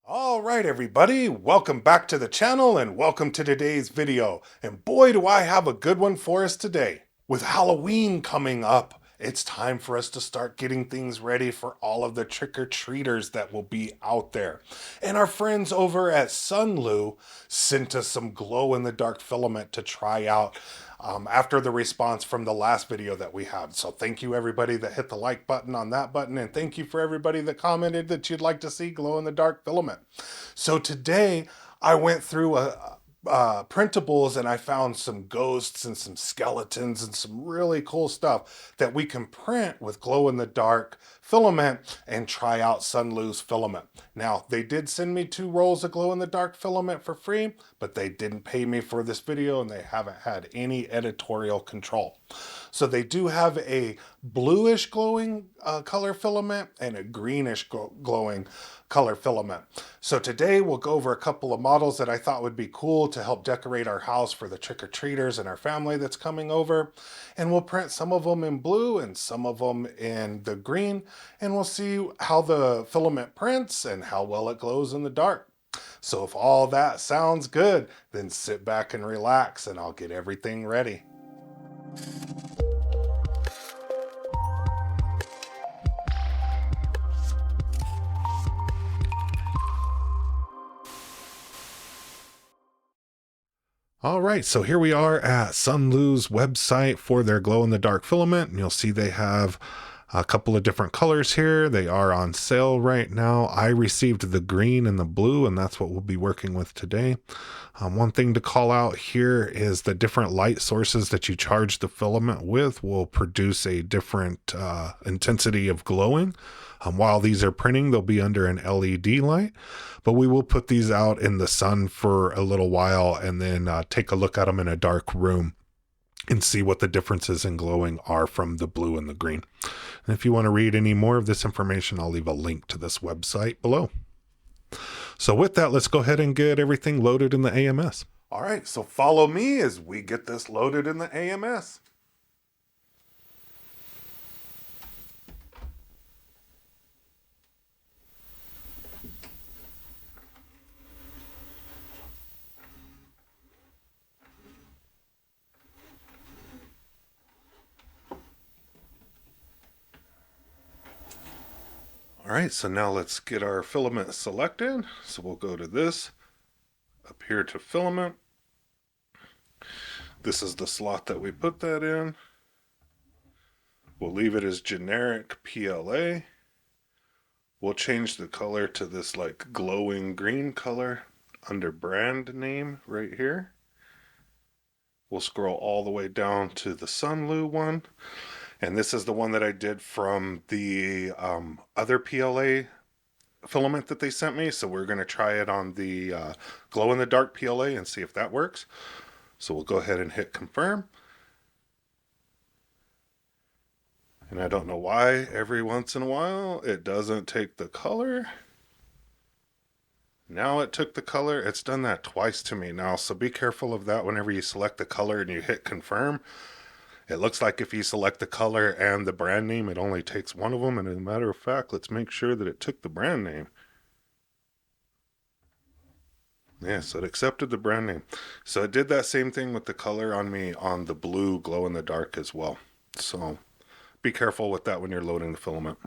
All right, everybody, welcome back to the channel and welcome to today's video. And boy, do I have a good one for us today. With Halloween coming up, it's time for us to start getting things ready for all of the trick-or-treaters that will be out there. And our friends over at Sunlu sent us some glow-in-the-dark filament to try out after the response from the last video that we had. So thank you everybody that hit the like button on that button, and thank you for everybody that commented that you'd like to see glow-in-the-dark filament. So today I went through printables and I found some ghosts and some skeletons and some really cool stuff that we can print with glow in the dark filament and try out Sunlu's filament. Now, they did send me 2 rolls of glow in the dark filament for free, but they didn't pay me for this video and they haven't had any editorial control. So they do have a bluish glowing color filament and a greenish glowing color filament. So today we'll go over a couple of models that I thought would be cool to help decorate our house for the trick-or-treaters and our family that's coming over. And we'll print some of them in blue and some of them in the green, and we'll see how the filament prints and how well it glows in the dark. So if all that sounds good, then sit back and relax and I'll get everything ready. All right, so here we are at Sunlu's website for their glow-in-the-dark filament, and you'll see they have a couple of different colors here. They are on sale right now. I received the green and the blue, and that's what we'll be working with today. One thing to call out here is the different light sources that you charge the filament with will produce a different intensity of glowing. While these are printing, they'll be under an LED light, but we will put these out in the sun for a little while and then take a look at them in a dark room and see what the differences in glowing are from the blue and the green. And if you want to read any more of this information, I'll leave a link to this website below. So with that, let's go ahead and get everything loaded in the AMS. All right, so follow me as we get this loaded in the AMS. All right, so now let's get our filament selected. So we'll go to this, up here to filament. This is the slot that we put that in. We'll leave it as generic PLA. We'll change the color to this like glowing green color under brand name right here. We'll scroll all the way down to the Sunlu one. And this is the one that I did from the other PLA filament that they sent me. So we're going to try it on the glow-in-the-dark PLA and see if that works. So we'll go ahead and hit confirm. And I don't know why every once in a while it doesn't take the color. Now it took the color. It's done that twice to me now. So be careful of that whenever you select the color and you hit confirm. It looks like if you select the color and the brand name, it only takes one of them. And as a matter of fact, let's make sure that it took the brand name. Yeah, so it accepted the brand name. So it did that same thing with the color on me on the blue glow in the dark as well. So be careful with that when you're loading the filament.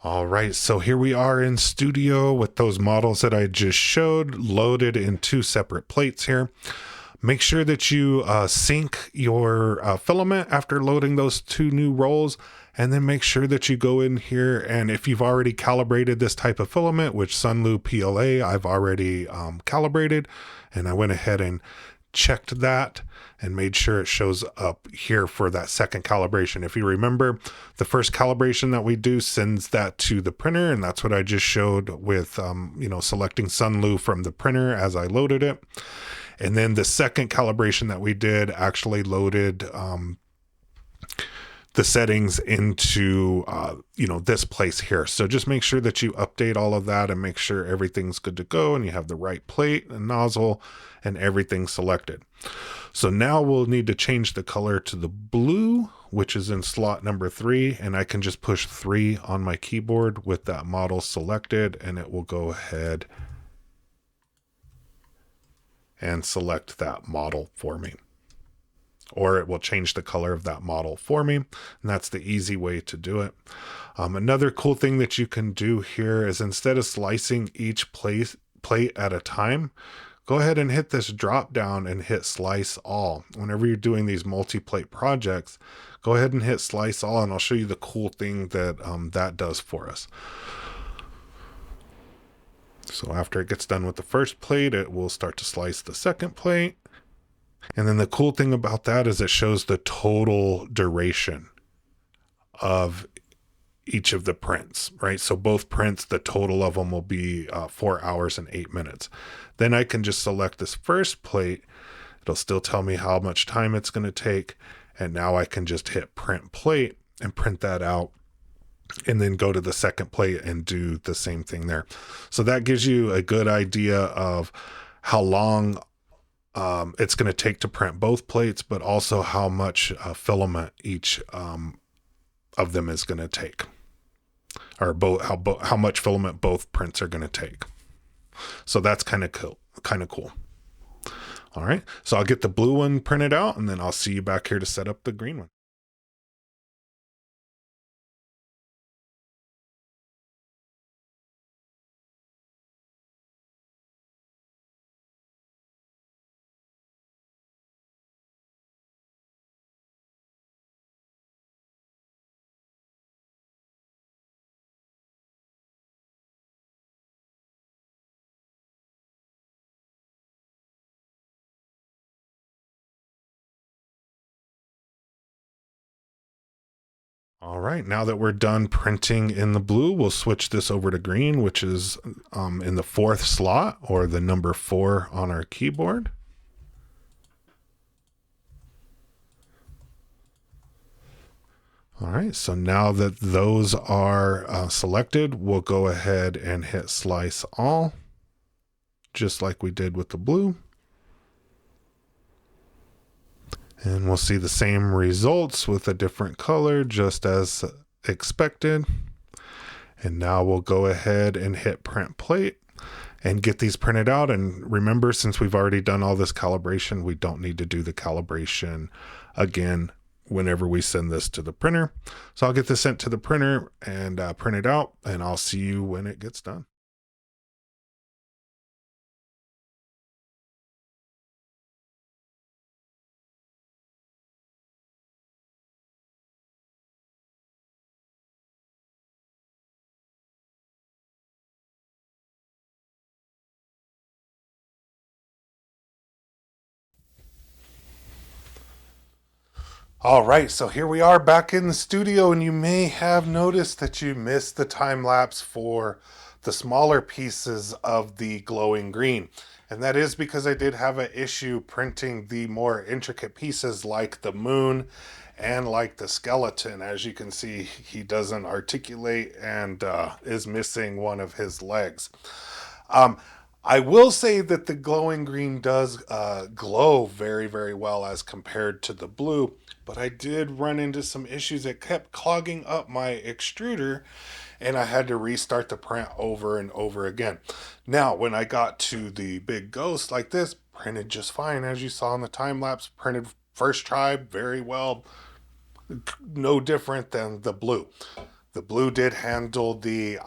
All right, so here we are in studio with those models that I just showed loaded in 2 separate plates here. Make sure that you sync your filament after loading those 2 new rolls, and then make sure that you go in here, and if you've already calibrated this type of filament, which Sunlu PLA I've already calibrated, and I went ahead and checked that and made sure it shows up here for that second calibration. If you remember, the first calibration that we do sends that to the printer, and that's what I just showed with selecting Sunlu from the printer as I loaded it. And then the second calibration that we did actually loaded the settings into this place here. So just make sure that you update all of that and make sure everything's good to go and you have the right plate and nozzle and everything selected. So now we'll need to change the color to the blue, which is in slot number 3, and I can just push 3 on my keyboard with that model selected, and it will go ahead and select that model for me. Or it will change the color of that model for me. And that's the easy way to do it. Another cool thing that you can do here is instead of slicing each plate at a time, go ahead and hit this drop down and hit slice all. Whenever you're doing these multi-plate projects, go ahead and hit slice all, and I'll show you the cool thing that that does for us. So after it gets done with the first plate, it will start to slice the second plate. And then the cool thing about that is it shows the total duration of each of the prints, right? So both prints, the total of them will be 4 hours and 8 minutes. Then I can just select this first plate. It'll still tell me how much time it's going to take. And now I can just hit print plate and print that out, and then go to the second plate and do the same thing there. So that gives you a good idea of how long it's going to take to print both plates, but also how much filament each of them is going to take, or how much filament both prints are going to take. So that's kind of cool. All right, so I'll get the blue one printed out, and then I'll see you back here to set up the green one. All right, now that we're done printing in the blue, we'll switch this over to green, which is in the 4th slot, or the number 4 on our keyboard. All right, so now that those are selected, we'll go ahead and hit slice all, just like we did with the blue. And we'll see the same results with a different color, just as expected. And now we'll go ahead and hit print plate and get these printed out. And remember, since we've already done all this calibration, we don't need to do the calibration again whenever we send this to the printer. So I'll get this sent to the printer and print it out, and I'll see you when it gets done. All right, so here we are back in the studio, and you may have noticed that you missed the time lapse for the smaller pieces of the glowing green. And that is because I did have an issue printing the more intricate pieces like the moon and like the skeleton. As you can see, he doesn't articulate and is missing one of his legs. I will say that the glowing green does glow very, very well as compared to the blue, but I did run into some issues. It kept clogging up my extruder, and I had to restart the print over and over again. Now, when I got to the big ghost like this, printed just fine. As you saw in the time lapse, printed first try very well, no different than the blue. The blue did handle the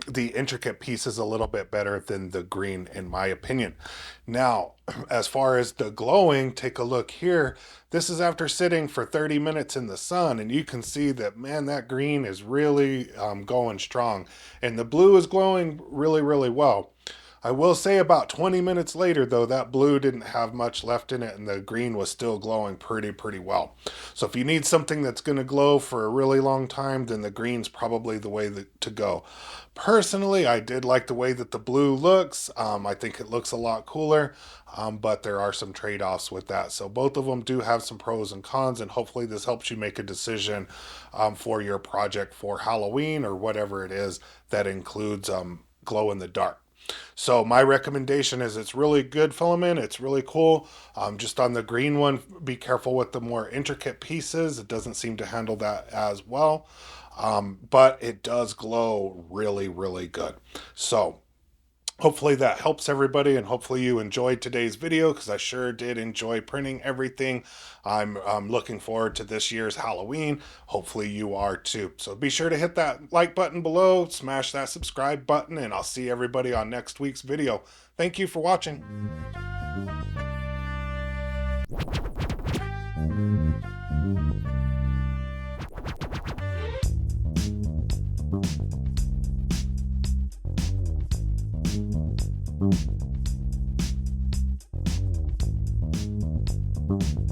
the intricate pieces a little bit better than the green, in my opinion. Now, as far as the glowing, take a look here. This is after sitting for 30 minutes in the sun, and you can see that, man, that green is really going strong. And the blue is glowing really, really well. I will say about 20 minutes later, though, that blue didn't have much left in it and the green was still glowing pretty well. So if you need something that's going to glow for a really long time, then the green's probably the way to go. Personally, I did like the way that the blue looks. I think it looks a lot cooler, but there are some trade-offs with that. So both of them do have some pros and cons, and hopefully this helps you make a decision for your project for Halloween or whatever it is that includes glow in the dark. So my recommendation is it's really good filament. It's really cool. Just on the green one, be careful with the more intricate pieces. It doesn't seem to handle that as well. But it does glow really good. So hopefully that helps everybody, and hopefully you enjoyed today's video, because I sure did enjoy printing everything. I'm looking forward to this year's Halloween. Hopefully you are too. So be sure to hit that like button below, smash that subscribe button, and I'll see everybody on next week's video. Thank you for watching. Thank you.